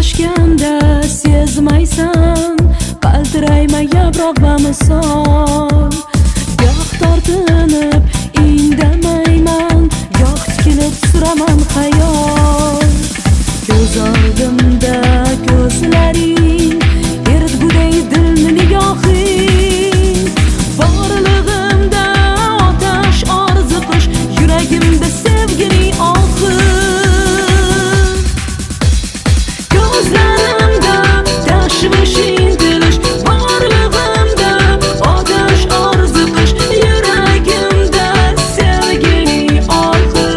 toshganda sezmaysan, qaltirayma yaproq bamisol. Goh tortinib indamayman, goh tikilib suraman xayol. Ko'z oldimda ko'zlaring, eritguday dilni nigohing. Borlig'imda otash orziqish, yuragimda sevgini ohi. Ko'zlarimda tashvish intilish, borlig'imda otash orziqish, yuragimda sevgini ohi.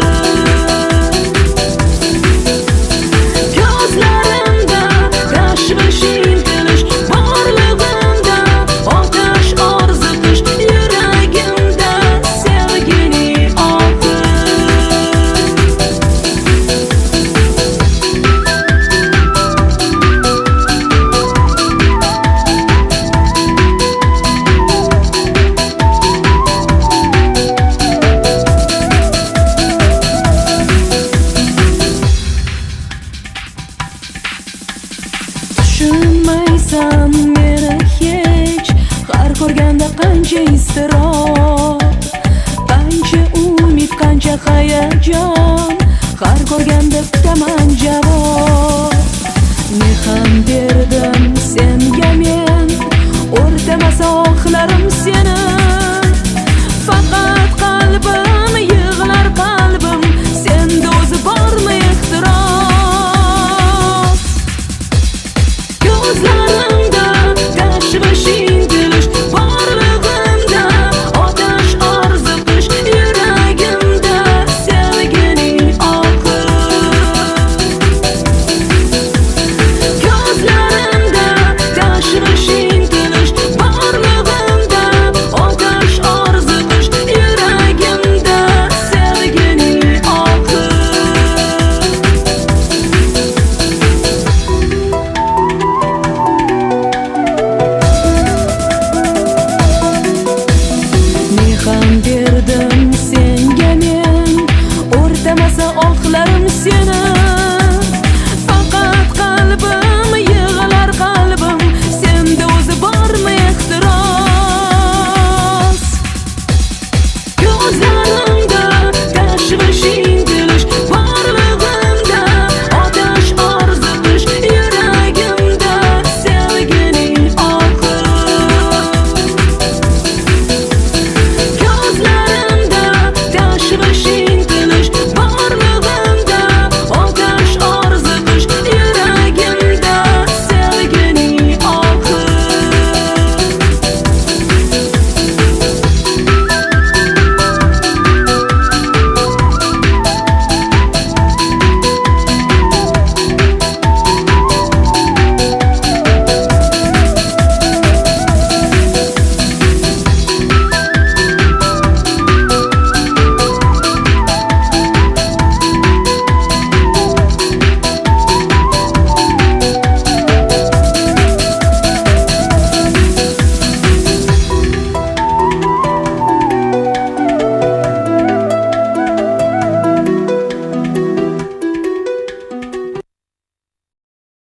Ko'zlarimda tashvish intilish, borlig'imda otash orziqish, yuragimda sevgini ohi. Tushunmaysan meni hech, har ko'rganda qancha iztirob, qancha umid, qancha hayajon, har ko'rganda kutaman javob. Mehr berdim senga men,